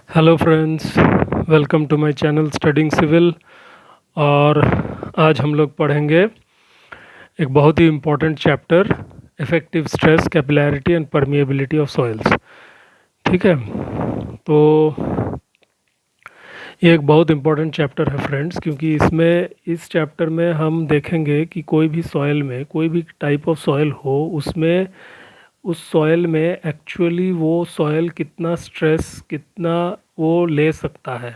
Hello friends, welcome to my channel studying civil. और आज हम लोग पढ़ेंगे एक बहुत ही important chapter, effective stress, capillarity and permeability of soils. ठीक है, तो ये एक बहुत इम्पोर्टेंट चैप्टर है फ्रेंड्स, क्योंकि इस चैप्टर में हम देखेंगे कि कोई भी सॉइल में, कोई भी टाइप ऑफ सॉइल हो, उसमें उस सॉइल में एक्चुअली वो सॉइल कितना स्ट्रेस, कितना वो ले सकता है,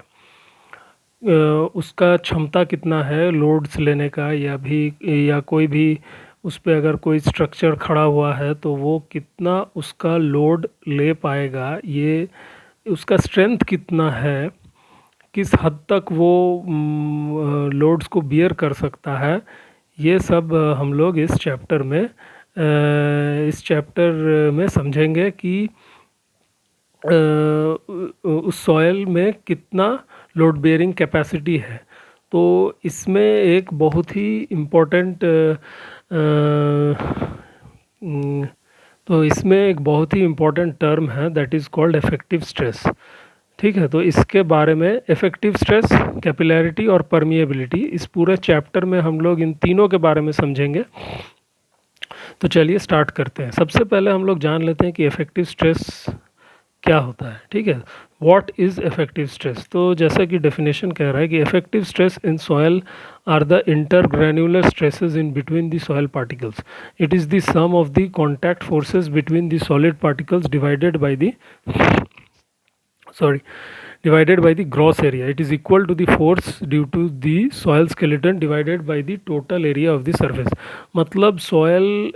उसका क्षमता कितना है लोड्स लेने का, या कोई भी उस पे अगर कोई स्ट्रक्चर खड़ा हुआ है तो वो कितना उसका लोड ले पाएगा, ये उसका स्ट्रेंथ कितना है, किस हद तक वो लोड्स को बियर कर सकता है। ये सब हम लोग इस चैप्टर में समझेंगे कि उस सॉइल में कितना लोड बेयरिंग कैपेसिटी है। तो इसमें एक बहुत ही इम्पोर्टेंट टर्म है, that is called effective stress. ठीक है, तो इसके बारे में इफेक्टिव स्ट्रेस, कैपिलैरिटी और परमिएबिलिटी, इस पूरे चैप्टर में हम लोग इन तीनों के बारे में समझेंगे। तो चलिए स्टार्ट करते हैं। सबसे पहले हम लोग जान लेते हैं कि इफेक्टिव स्ट्रेस क्या होता है। ठीक है, व्हाट इज़ इफेक्टिव स्ट्रेस। तो जैसा कि डेफिनेशन कह रहा है कि effective stress in soil are the intergranular stresses in between the soil particles. It is the sum of the contact forces between the solid particles divided by the gross area. It is equal to the force due to the soil skeleton divided by the total area of the surface. मतलब soil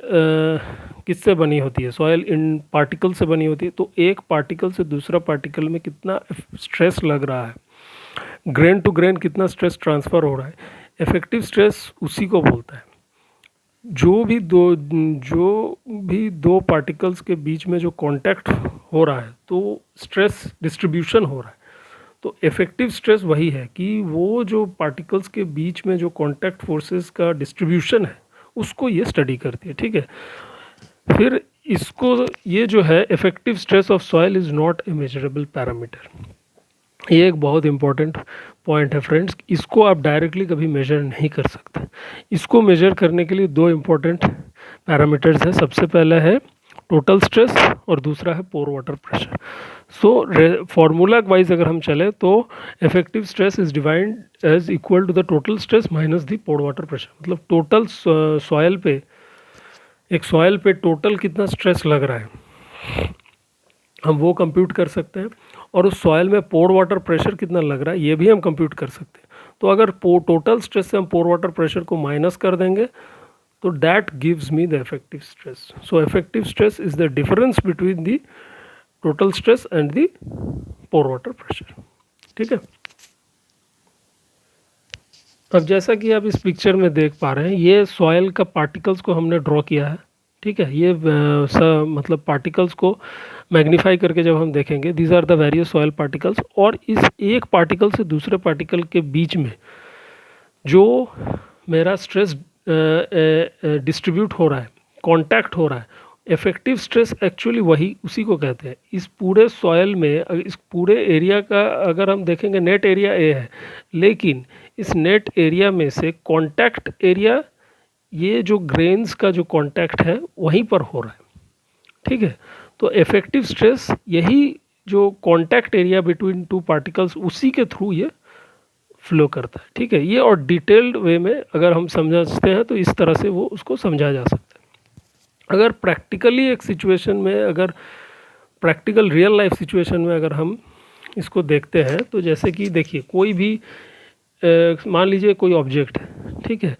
किससे बनी होती है? Soil इन particle से बनी होती है। तो एक पार्टिकल से दूसरा पार्टिकल में कितना स्ट्रेस लग रहा है, ग्रेन टू ग्रेन कितना स्ट्रेस ट्रांसफ़र हो रहा है, इफेक्टिव स्ट्रेस उसी को बोलता है। जो भी दो पार्टिकल्स के बीच में जो कांटेक्ट हो रहा है, तो स्ट्रेस डिस्ट्रीब्यूशन हो रहा है। तो इफेक्टिव स्ट्रेस वही है कि वो जो पार्टिकल्स के बीच में जो कांटेक्ट फोर्सेस का डिस्ट्रीब्यूशन है, उसको ये स्टडी करती है। ठीक है, फिर इसको, ये जो है effective stress of soil is not a measurable parameter. ये एक बहुत इंपॉर्टेंट पॉइंट है फ्रेंड्स। इसको आप डायरेक्टली कभी मेजर नहीं कर सकते। इसको मेजर करने के लिए दो इम्पोर्टेंट पैरामीटर्स हैं। सबसे पहला है टोटल स्ट्रेस और दूसरा है pore water pressure. So formula wise अगर हम चले तो effective stress is divide as equal to the total stress minus the pore water pressure. मतलब टोटल सॉयल पे, एक सॉयल पे टोटल कितना स्ट्रेस लग रहा है, हम वो कंप्यूट कर सकते हैं। और उस सॉयल में पोर वाटर प्रेशर कितना लग रहा है, ये भी हम कंप्यूट कर सकते हैं। तो अगर टोटल स्ट्रेस से हम पोर वाटर प्रेशर को माइनस कर देंगे तो that gives me the effective stress. So effective stress is the difference between the total stress and the pore water pressure. ठीक है, अब जैसा कि आप इस पिक्चर में देख पा रहे हैं, ये सॉयल का पार्टिकल्स को हमने ड्रॉ किया है। ठीक है, ये मतलब पार्टिकल्स को मैग्नीफाई करके जब हम देखेंगे, these are the various soil particles. और इस एक पार्टिकल से दूसरे पार्टिकल के बीच में जो मेरा स्ट्रेस डिस्ट्रीब्यूट हो रहा है, कांटेक्ट हो रहा है, इफेक्टिव स्ट्रेस एक्चुअली वही उसी को कहते हैं। इस पूरे सॉयल में, इस पूरे एरिया का अगर हम देखेंगे, नेट एरिया ए है, लेकिन इस नेट एरिया में से कांटेक्ट एरिया, ये जो ग्रेन्स का जो कांटेक्ट है वहीं पर हो रहा है। ठीक है, तो इफेक्टिव स्ट्रेस यही जो contact area between two particles, उसी के थ्रू ये फ्लो करता है। ठीक है, ये और डिटेल्ड वे में अगर हम समझते हैं तो इस तरह से वो उसको समझा जा सकता है। अगर प्रैक्टिकली एक सिचुएशन में, अगर प्रैक्टिकल रियल लाइफ सिचुएशन में अगर हम इसको देखते हैं, तो जैसे कि देखिए, कोई भी मान लीजिए कोई ऑब्जेक्ट है। ठीक है,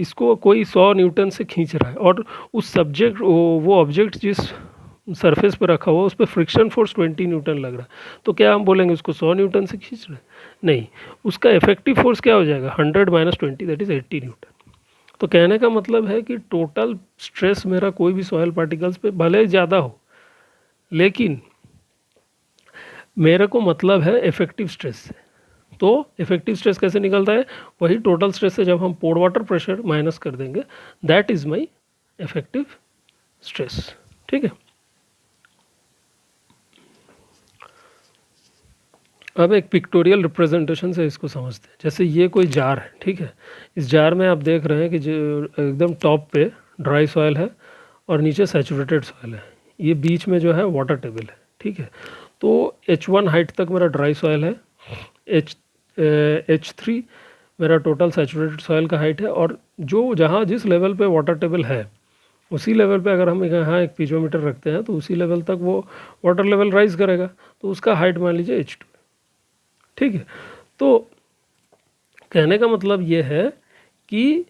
इसको कोई 100 न्यूटन से खींच रहा है, और उस सब्जेक्ट वो ऑब्जेक्ट जिस सरफेस पर रखा हुआ, उस पर फ्रिक्शन फोर्स 20 न्यूटन लग रहा है। तो क्या हम बोलेंगे उसको 100 न्यूटन से खींच रहा है? नहीं, उसका इफेक्टिव फोर्स क्या हो जाएगा? 100 माइनस 20, दैट इज़ 80 न्यूटन। तो कहने का मतलब है कि टोटल स्ट्रेस मेरा कोई भी सॉयल पार्टिकल्स पे भले ज़्यादा हो, लेकिन मेरे को मतलब है इफेक्टिव स्ट्रेस से। तो इफेक्टिव स्ट्रेस कैसे निकलता है? वही टोटल स्ट्रेस से जब हम पोर वाटर प्रेशर माइनस कर देंगे, that is my effective stress. ठीक है, अब एक पिक्टोरियल रिप्रेजेंटेशन से इसको समझते हैं। जैसे ये कोई जार है, ठीक है, इस जार में आप देख रहे हैं कि जो एकदम टॉप पे ड्राई सॉइल है और नीचे सैचुरेटेड सॉइल है, ये बीच में जो है वाटर टेबल है, ठीक है। तो H1 हाइट तक मेरा ड्राई सॉइल है, H3 मेरा टोटल सैचुरेटेड सॉइल का हाइट है, और जो जहाँ जिस लेवल पे वाटर टेबल है उसी लेवल पे अगर हम यहाँ एक पीजोमीटर रखते हैं तो उसी लेवल तक वो वाटर लेवल राइज करेगा, तो उसका हाइट मान लीजिए H2, ठीक है। तो कहने का मतलब ये है कि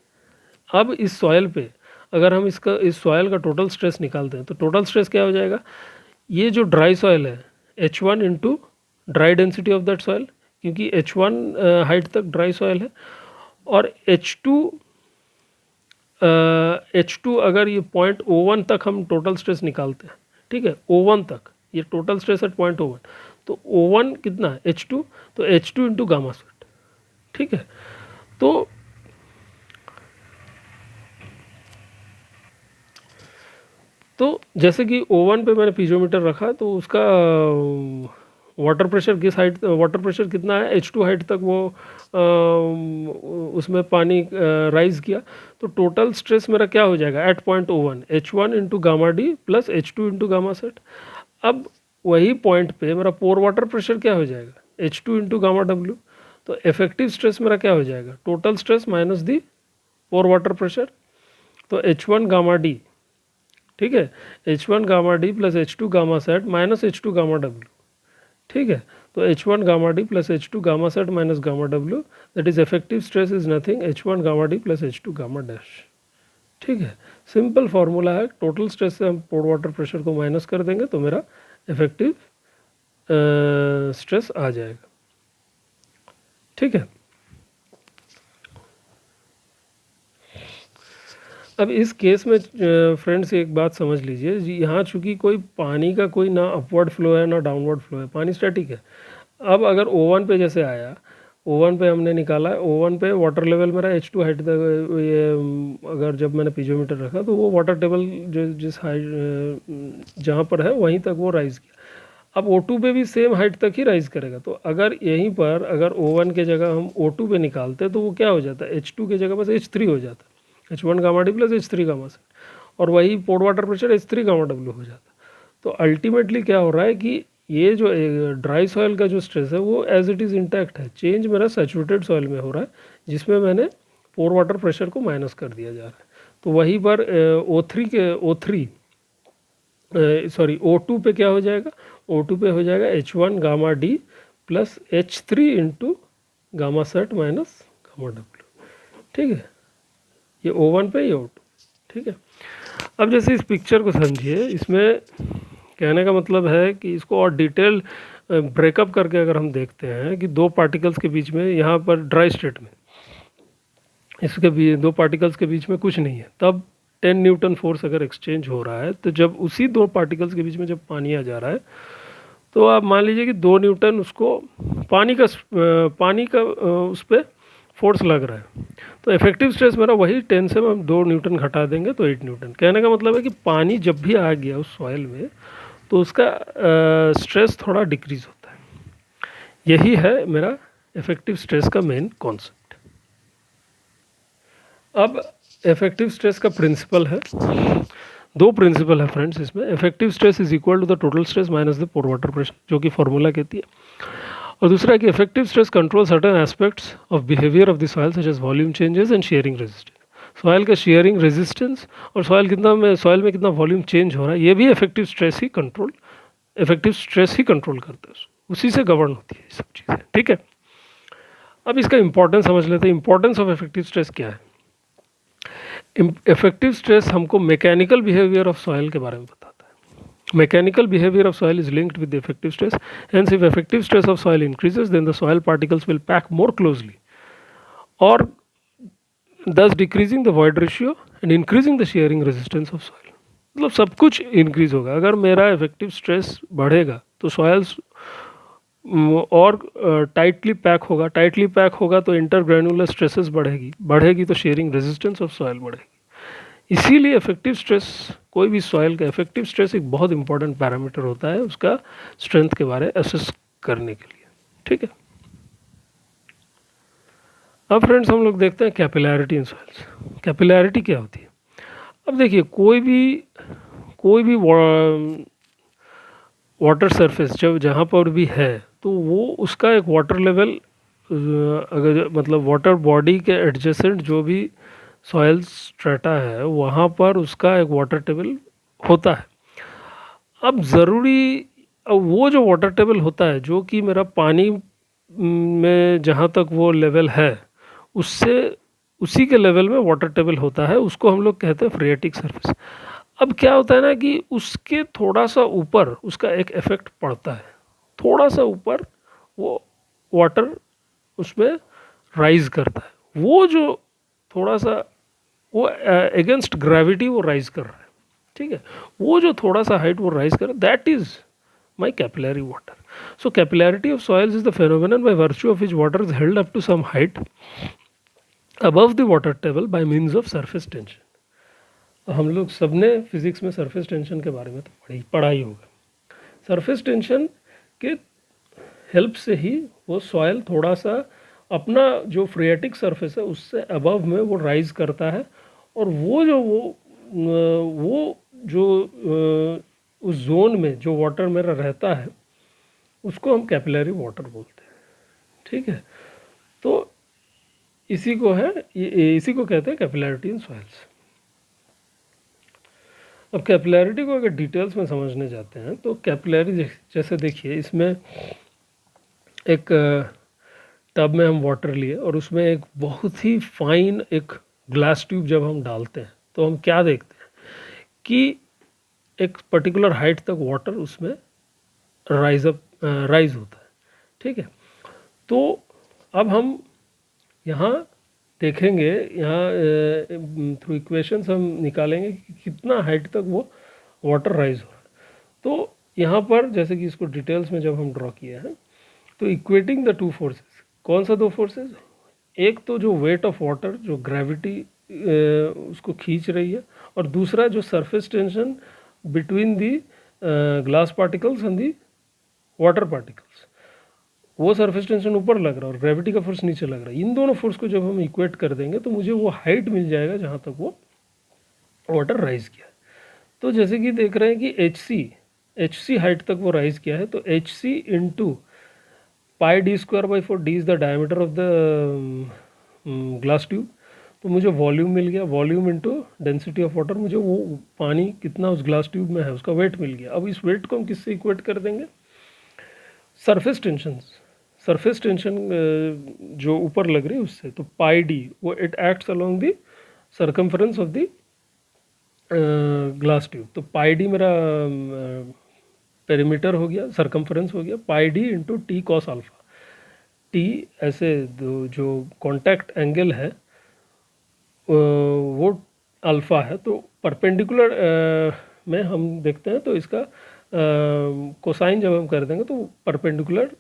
अब इस सॉइल पे अगर हम इस सॉइल का टोटल स्ट्रेस निकालते हैं तो टोटल स्ट्रेस क्या हो जाएगा, ये जो ड्राई सॉइल है H1 into dry density of that soil, क्योंकि H1 हाइट तक ड्राई सॉइल है, और H2 अगर ये पॉइंट O1 तक हम टोटल स्ट्रेस निकालते हैं, ठीक है, O1 तक ये total stress eight point O1, तो O1 कितना है H2, तो H2 इंटू गामा स्वेट, ठीक है। तो जैसे कि O1 पे मैंने पीजोमीटर रखा तो उसका वाटर प्रेशर कितना है, H2 हाइट तक वो उसमें पानी राइज किया, तो टोटल स्ट्रेस मेरा क्या हो जाएगा at point O1 H1 into gamma d plus H2 into gamma sat. अब वही पॉइंट पे मेरा पोर वाटर प्रेशर क्या हो जाएगा H2 इंटू गामा डब्ल्यू, तो इफेक्टिव स्ट्रेस मेरा क्या हो जाएगा टोटल स्ट्रेस माइनस दी पोर वाटर प्रेशर, तो H1 गामा डी, ठीक है, H1 gamma d plus H2 gamma sat minus H2 gamma W, ठीक है। तो H1 gamma d plus H2 gamma sat minus gamma W, that is effective stress is nothing H1 gamma d plus H2 gamma dash, ठीक है। Simple formula है, total stress से हम pore water pressure को minus कर देंगे तो मेरा इफेक्टिव स्ट्रेस आ जाएगा, ठीक है। अब इस केस में फ्रेंड्स एक बात समझ लीजिए, यहाँ चूंकि कोई पानी का कोई ना अपवर्ड फ्लो है ना डाउनवर्ड फ्लो है, पानी स्टैटिक है। अब अगर O1 पे जैसे आया, O1 पे हमने निकाला, O1 पे वाटर लेवल मेरा H2 हाइट तक, ये अगर जब मैंने पीजोमीटर रखा तो वो वाटर टेबल जिस हाइट जहाँ पर है वहीं तक वो राइज किया। अब O2 पे भी सेम हाइट तक ही राइज करेगा, तो अगर यहीं पर अगर O1 के जगह हम O2 पे निकालते तो वो क्या हो जाता है H2 के जगह बस H3 हो जाता है, H1 gamma d plus H3 gamma sat, और वही pore water pressure H3 gamma डब्ल्यू हो जाता है। तो अल्टीमेटली क्या हो रहा है कि ये जो ड्राई सॉइल का जो स्ट्रेस है वो एज इट इज़ इंटैक्ट है, चेंज मेरा सैचुरेटेड सॉइल में हो रहा है जिसमें मैंने पोर वाटर प्रेशर को माइनस कर दिया जा रहा है। तो वहीं पर O2 पे क्या हो जाएगा, O2 पे हो जाएगा H1 gamma d plus H3 into gamma set minus gamma W, ठीक है। ये O1 पे, ये O2, ठीक है। अब जैसे इस पिक्चर को समझिए, इसमें कहने का मतलब है कि इसको और डिटेल ब्रेकअप करके अगर हम देखते हैं कि दो पार्टिकल्स के बीच में, यहाँ पर ड्राई स्टेट में इसके भी दो पार्टिकल्स के बीच में कुछ नहीं है, तब 10 न्यूटन फोर्स अगर एक्सचेंज हो रहा है, तो जब उसी दो पार्टिकल्स के बीच में जब पानी आ जा रहा है तो आप मान लीजिए कि 2 न्यूटन उसको पानी का उस पर फोर्स लग रहा है, तो इफेक्टिव स्ट्रेस मेरा वही 10 से हम 2 न्यूटन घटा देंगे तो 8 न्यूटन। कहने का मतलब है कि पानी जब भी आ गया उस सॉइल में तो उसका स्ट्रेस थोड़ा डिक्रीज होता है। यही है मेरा इफेक्टिव स्ट्रेस का मेन कॉन्सेप्ट। अब इफेक्टिव स्ट्रेस का प्रिंसिपल है, दो प्रिंसिपल है फ्रेंड्स इसमें। Effective stress is equal to the total stress minus the pore water pressure, जो कि फॉर्मूला कहती है। और दूसरा है कि effective stress control certain aspects of behaviour of the soil such as volume changes and shearing resistance. Soil का shearing resistance और सॉइल में कितना वॉल्यूम चेंज हो रहा है, ये भी इफेक्टिव स्ट्रेस ही कंट्रोल करता है, उसी से गवर्न होती है ये सब चीज़ें, ठीक है। अब इसका इंपॉर्टेंस समझ लेते हैं। इंपॉर्टेंस ऑफ इफेक्टिव स्ट्रेस क्या है? इफेक्टिव स्ट्रेस हमको मैकेनिकल बिहेवियर ऑफ सॉइल के बारे में बताता है। Mechanical behaviour of soil is linked with the effective stress, hence if effective stress of soil increases then the soil particles will pack more closely और thus decreasing the void ratio and increasing the shearing resistance of soil। मतलब सब कुछ increase होगा। अगर मेरा effective stress बढ़ेगा तो soils और टाइटली पैक होगा तो इंटरग्रेनुलर स्ट्रेसेस बढ़ेगी तो शेयरिंग रेजिस्टेंस ऑफ सॉइल बढ़ेगी। इसीलिए इफेक्टिव स्ट्रेस, कोई भी सॉइल का इफेक्टिव स्ट्रेस एक बहुत इंपॉर्टेंट पैरामीटर होता है उसका स्ट्रेंथ के बारे में असेस करने के लिए, ठीक है। अब फ्रेंड्स हम लोग देखते हैं कैपिलैरिटी इन सॉइल्स। कैपिलैरिटी क्या होती है? अब देखिए कोई भी वाटर सरफेस जब जहाँ पर भी है तो वो उसका एक वाटर लेवल, अगर मतलब वाटर बॉडी के एडजेसेंट जो भी सॉयल स्ट्रेटा है वहाँ पर उसका एक वाटर टेबल होता है। अब ज़रूरी, अब वो जो वाटर टेबल होता है जो कि मेरा पानी में जहाँ तक वो लेवल है उससे उसी के लेवल में वाटर टेबल होता है, उसको हम लोग कहते हैं फ्रिएटिक सरफेस। अब क्या होता है ना कि उसके थोड़ा सा ऊपर उसका एक इफेक्ट पड़ता है, थोड़ा सा ऊपर वो वाटर उसमें राइज करता है, वो जो थोड़ा सा वो अगेंस्ट ग्रेविटी वो राइज कर रहा है, ठीक है, वो जो थोड़ा सा हाइट वो राइज कर, that is my capillary water. So capillarity of soils is the phenomenon by virtue of which water is held up to some height above the water table by means of surface tension. हम लोग सबने physics में surface tension के बारे में तो पढ़ा ही होगा। सरफेस टेंशन के हेल्प से ही वो सॉयल थोड़ा सा अपना जो फ्रिएटिक सरफेस है उससे अबव में वो राइज करता है, और वो जो उस जोन में जो वाटर मेरा रहता है उसको हम कैपिलरी वाटर बोलते हैं, ठीक है। तो इसी को कहते हैं कैपिलैरिटी इन सॉइल्स। अब कैपिलैरिटी को अगर डिटेल्स में समझने जाते हैं तो कैपिलरी जैसे देखिए, इसमें एक टब में हम वाटर लिए और उसमें एक बहुत ही फाइन एक ग्लास ट्यूब जब हम डालते हैं तो हम क्या देखते हैं कि एक पर्टिकुलर हाइट तक वाटर उसमें राइज होता है, ठीक है। तो अब हम यहाँ देखेंगे, यहाँ थ्रू इक्वेशंस हम निकालेंगे कि कितना हाइट तक वो वाटर राइज हो रहा है। तो यहाँ पर जैसे कि इसको डिटेल्स में जब हम ड्रॉ किया है तो इक्वेटिंग द टू फोर्सेस, कौन सा दो फोर्सेस, एक तो जो वेट ऑफ वाटर जो ग्रेविटी उसको खींच रही है, और दूसरा जो surface tension between the glass particles and the water particles, वो सरफेस टेंशन ऊपर लग रहा है और ग्रेविटी का फोर्स नीचे लग रहा है। इन दोनों फोर्स को जब हम इक्वेट कर देंगे तो मुझे वो हाइट मिल जाएगा जहाँ तक वो वाटर राइज किया है। तो जैसे कि देख रहे हैं कि एच सी हाइट तक वो राइज किया है, तो h c into pi d square by 4, d is the diameter of the glass tube, तो मुझे वॉल्यूम मिल गया, volume into density of water, मुझे वो पानी कितना उस ग्लास ट्यूब में है उसका वेट मिल गया। अब इस वेट को हम किससे इक्वेट कर देंगे, सरफेस टेंशन जो ऊपर लग रही है उससे, तो पाई डी वो it acts along the circumference of the glass tube, तो पाई डी मेरा पेरीमीटर हो गया, सर्कमफ्रेंस हो गया, pi d into t cos alpha. T ऐसे जो कॉन्टैक्ट एंगल है वो अल्फ़ा है, तो परपेंडिकुलर में हम देखते हैं तो इसका कोसाइन जब हम कर देंगे तो परपेंडिकुलर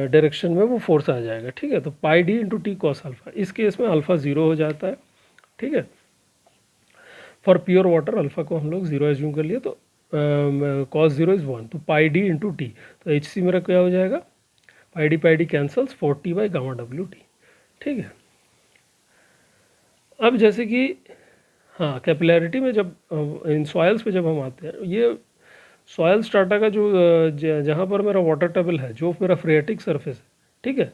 डायरेक्शन में वो फोर्स आ जाएगा, ठीक है। तो pi d into t cos alpha, इस केस में अल्फ़ा ज़ीरो हो जाता है, ठीक है। फॉर प्योर वाटर अल्फ़ा को हम लोग ज़ीरो एज्यूम कर लिए, तो कॉस ज़ीरो इज़ 1, तो पाई डी इंटू टी, तो एच सी मेरा क्या हो जाएगा, pi d cancels 40 by gamma डब्ल्यू टी, ठीक है। अब जैसे कि हाँ, कैपिलैरिटी में जब इन सॉइल्स पे जब हम आते हैं, ये सॉयल स्ट्राटा का जो जहाँ पर मेरा वाटर टेबल है, जो मेरा फ्रिएटिक सरफेस है, ठीक है,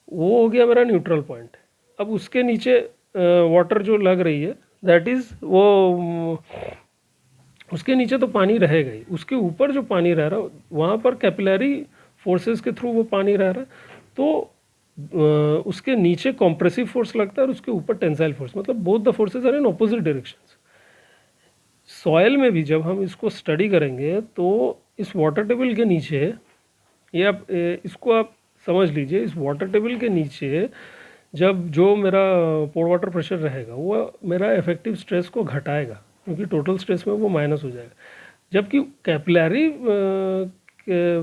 वो हो गया मेरा न्यूट्रल पॉइंट। अब उसके नीचे वाटर जो लग रही है दैट इज़ वो उसके नीचे तो पानी रहेगा ही, उसके ऊपर जो पानी रह रहा है वहाँ पर कैपिलरी फोर्सेस के थ्रू वो पानी रह रहा है, तो उसके नीचे कॉम्प्रेसिव फोर्स लगता है और उसके ऊपर टेंसाइल फोर्स, मतलब both the forces are in opposite directions. Soil में भी जब हम इसको स्टडी करेंगे तो इस वाटर टेबल के नीचे, ये आप इसको आप समझ लीजिए, इस वाटर टेबल के नीचे जब जो मेरा पोर वाटर प्रेशर रहेगा वो मेरा इफेक्टिव स्ट्रेस को घटाएगा, क्योंकि टोटल स्ट्रेस में वो माइनस हो जाएगा, जबकि कैपिलरी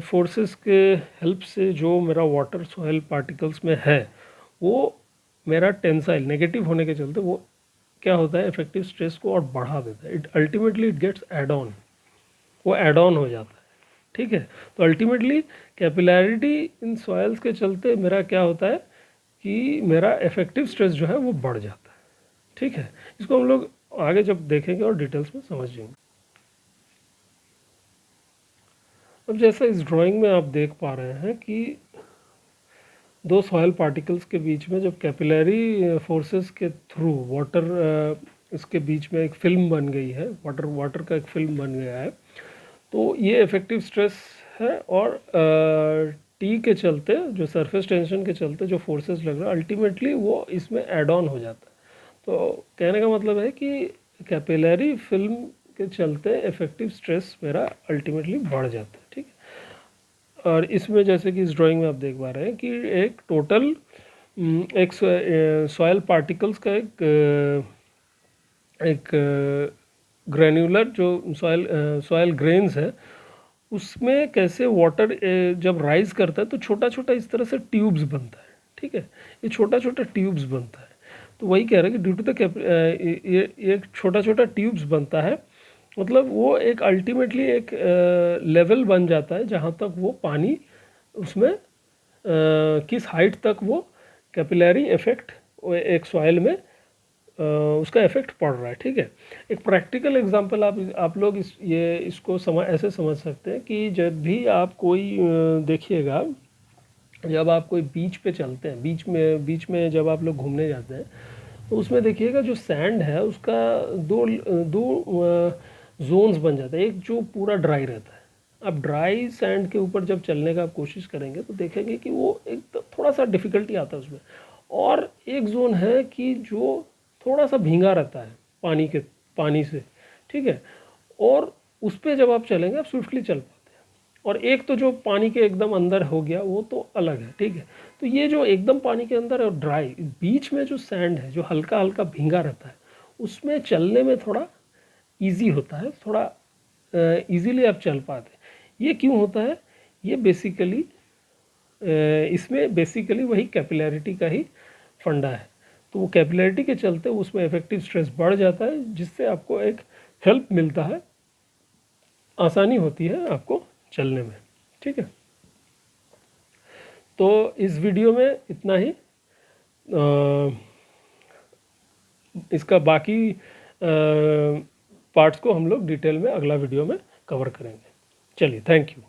फोर्सेस के हेल्प से जो मेरा वाटर सॉइल पार्टिकल्स में है वो मेरा टेंसाइल नेगेटिव होने के चलते वो क्या होता है, इफेक्टिव स्ट्रेस को और बढ़ा देता है, it ultimately it gets add on, वो एड ऑन हो जाता है, ठीक है। तो अल्टीमेटली कैपिलैरिटी इन सॉइल्स के चलते मेरा क्या होता है कि मेरा इफेक्टिव स्ट्रेस जो है वो बढ़ जाता है। ठीक है, इसको हम लोग आगे जब देखेंगे और डिटेल्स में समझेंगे। अब जैसा इस ड्राइंग में आप देख पा रहे हैं कि दो सॉयल पार्टिकल्स के बीच में जब कैपिलरी फोर्सेस के थ्रू वाटर इसके बीच में एक फिल्म बन गई है, वाटर का एक फिल्म बन गया है, तो ये इफेक्टिव स्ट्रेस है। और टी के चलते, जो सरफेस टेंशन के चलते जो फोर्सेस लग रहा है, अल्टीमेटली वो इसमें एड ऑन हो जाता है। तो कहने का मतलब है कि कैपिलरी फिल्म के चलते इफेक्टिव स्ट्रेस मेरा अल्टीमेटली बढ़ जाता है। ठीक है, और इसमें जैसे कि इस ड्राइंग में आप देख पा रहे हैं कि एक टोटल एक सॉयल पार्टिकल्स का एक ग्रेन्यूलर जो सॉयल ग्रेन्स है, उसमें कैसे वाटर जब राइज करता है तो छोटा छोटा इस तरह से ट्यूब्स बनता है। ठीक है, ये छोटा छोटा ट्यूब्स बनता है। तो वही कह रहे हैं कि ड्यू टू द ये एक छोटा छोटा ट्यूब्स बनता है, मतलब वो एक अल्टीमेटली एक लेवल बन जाता है जहाँ तक वो पानी उसमें किस हाइट तक वो कैपिलरी इफेक्ट एक सॉइल में उसका इफेक्ट पड़ रहा है। ठीक है, एक प्रैक्टिकल एग्जांपल आप लोग इसको ऐसे समझ सकते हैं कि जब भी आप कोई देखिएगा, जब आप कोई बीच पे चलते हैं, बीच में जब आप लोग घूमने जाते हैं, तो उसमें देखिएगा जो सैंड है उसका दो दो जोन्स बन जाता है। एक जो पूरा ड्राई रहता है, अब ड्राई सैंड के ऊपर जब चलने का आप कोशिश करेंगे तो देखेंगे कि वो एक तो थोड़ा सा डिफ़िकल्टी आता है उसमें। और एक जोन है कि जो थोड़ा सा भींगा रहता है पानी से। ठीक है, और उस पर जब आप चलेंगे आप स्विफ्टली चल पाते हैं। और एक तो जो पानी के एकदम अंदर हो गया वो तो अलग है। ठीक है, तो ये जो एकदम पानी के अंदर और ड्राई, बीच में जो सैंड है जो हल्का हल्का भींगा रहता है, उसमें चलने में थोड़ा इजी होता है, थोड़ा इजीली आप चल पाते हैं। ये क्यों होता है? ये बेसिकली इसमें बेसिकली वही कैपिलैरिटी का ही फंडा है। तो वो कैपिलैरिटी के चलते उसमें इफेक्टिव स्ट्रेस बढ़ जाता है, जिससे आपको एक हेल्प मिलता है, आसानी होती है आपको चलने में। ठीक है, तो इस वीडियो में इतना ही। इसका बाकी पार्ट्स को हम लोग डिटेल में अगला वीडियो में कवर करेंगे। चलिए, थैंक यू।